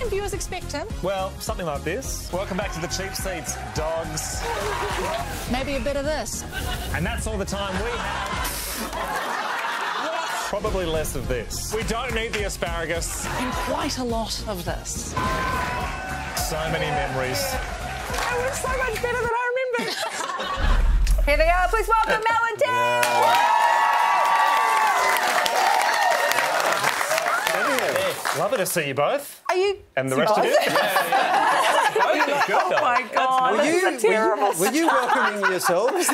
can viewers expect, Tim? Well, something like this. Welcome back to the Cheap Seats, dogs. Maybe a bit of this. And that's all the time we have. Probably less of this. We don't need the asparagus. And quite a lot of this. So many memories. That was so much better than I remembered. Here they are. Please welcome Mel and Tim. Lovely to see you both. Are you? And the rest of you? Oh my God, this is terrible. Were you welcoming yourselves? Was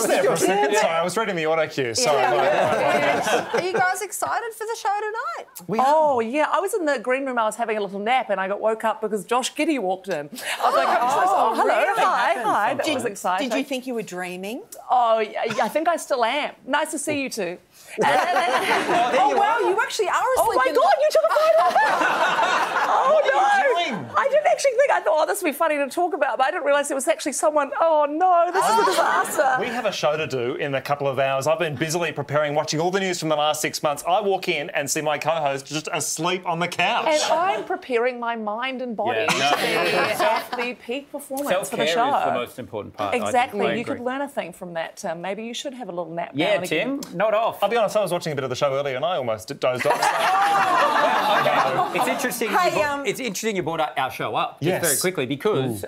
there for a second? Sorry, I was reading the auto cue. Sorry. Are you guys excited for the show tonight? Oh, yeah. I was in the green room. I was having a little nap and I got woke up because Josh Giddy walked in. I was like, hello, really? hi. That was exciting. Did you think you were dreaming? Oh, yeah, I think I still am. Nice to see you two. Oh, wow, you actually are asleep. Oh, my God, you took a photo. Oh, no. What are you doing? I didn't actually think. I thought, oh, this would be funny to talk about, but I didn't realise it was actually someone. Oh, no, this is a disaster. We have a show to do in a couple of hours. I've been busily preparing, watching all the news from the last 6 months. I walk in and see my co-host just asleep on the couch. And I'm preparing my mind and body to be at the peak performance for the show. Self-care is the most important part. Exactly. You could learn a thing from that, Tim. Maybe you should have a little nap now Yeah, and again. Tim, not off. I'll be honest, I was watching a bit of the show earlier and I almost dozed off. It's interesting. Hey, it's interesting you brought our show up Yes. very quickly because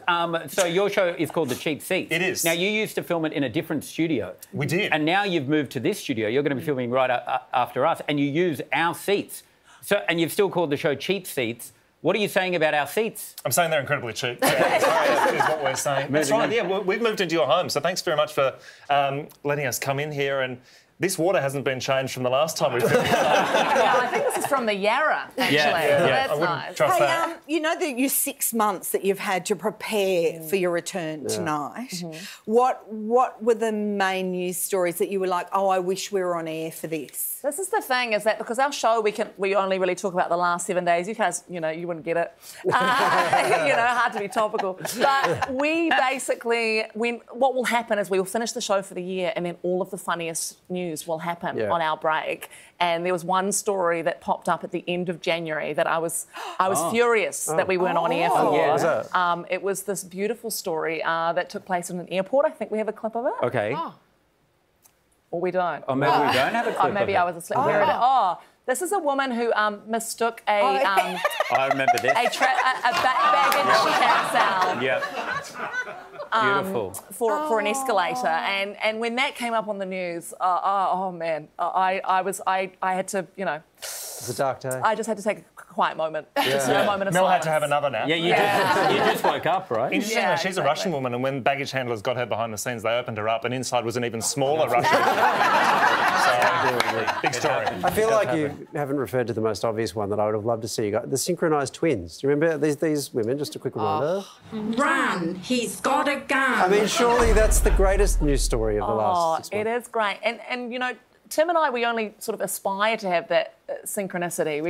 so your show is called The Cheap Seats. It is. Now you used to film it in a different studio. We did. And now you've moved to this studio. You're going to be filming right after us, and you use our seats. So and you've still called the show Cheap Seats. What are you saying about our seats? I'm saying they're incredibly cheap. Yeah, is what we're saying. That's right, yeah. We've moved into your home, so thanks very much for letting us come in here. And this water hasn't been changed from the last time we filmed. Yeah, I think this is from the Yarra, actually. I That's wouldn't nice. trust Hey, that. you know that your 6 months that you've had to prepare for your return tonight. What were the main news stories that you were like, oh, I wish we were on air for this? This is the thing, is that because our show, we only really talk about the last 7 days. You guys, you wouldn't get it. Hard to be topical. But we basically, what will happen is we will finish the show for the year and then all of the funniest news will happen on our break. And there was one story that popped up at the end of January that I was furious that we weren't on air for. What was that? It was this beautiful story that took place in an airport. I think we have a clip of it. Okay. Or we don't. Or maybe we don't have a clip maybe of I was asleep. Where it is? Oh, this is a woman who mistook a I remember this. baggage carousel. Yeah. Beautiful. For an escalator, and when that came up on the news, oh man, I had to, It's a dark day. I just had to take a quiet moment, just a moment of Mel silence. had to have another nap. Yeah, you just woke up, right? Interesting though, she's a Russian woman, and when baggage handlers got her behind the scenes, they opened her up, and inside was an even smaller Russian. Big story. I feel like you haven't referred to the most obvious one that I would have loved to see you guys. The synchronised twins. Do you remember these women? Just a quick reminder. Run, he's got a gun. I mean, surely that's the greatest news story of the last 6 months. It is great, and Tim and I, we only sort of aspire to have that synchronicity.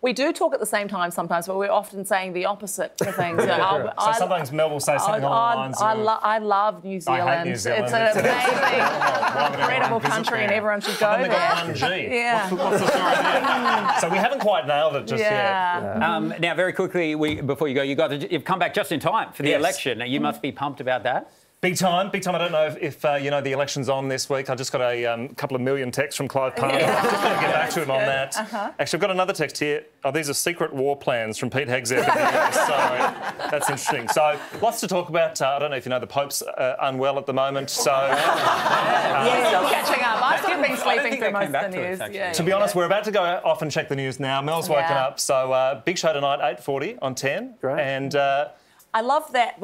We do talk at the same time sometimes, but we're often saying the opposite for things. So sometimes Mel will say something along the lines of... I love New Zealand. I hate New Zealand. It's an amazing, incredible country, and everyone should go there. Yeah. What's the story there? So we haven't quite nailed it just yet. Now, very quickly, before you go, you've come back just in time for the election. You must be pumped about that. Big time, big time. I don't know if the election's on this week. I just got a couple of million texts from Clive Palmer. I'm just going to get back to him on that. Actually, I've got another text here. Oh, these are secret war plans from Pete Hegseth in the US. So that's interesting. So lots to talk about. I don't know if you know the Pope's unwell at the moment. So still catching up. I've still been sleeping through most of the news. To be honest, we're about to go off and check the news now. Mel's woken up. So big show tonight, 8:40 on 10. Great. And I love that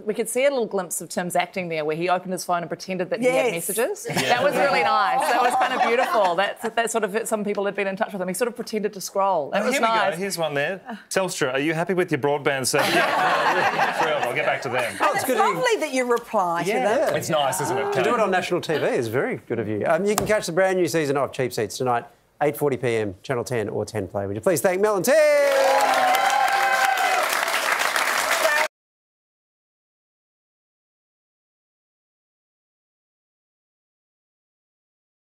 we could see a little glimpse of Tim's acting there where he opened his phone and pretended that he had messages. That was really nice. That was kind of beautiful. That sort of, some people had been in touch with him. He sort of pretended to scroll. That was here nice. we go. Here's one there. Telstra, are you happy with your broadband service? Thrilled. I'll get back to them. And it's lovely that you reply to them. It's nice, isn't it? To do it on national TV is very good of you. You can catch the brand new season of Cheap Seats tonight, 8:40 p.m, Channel 10 or 10 Play. Would you please thank Mel and Tim?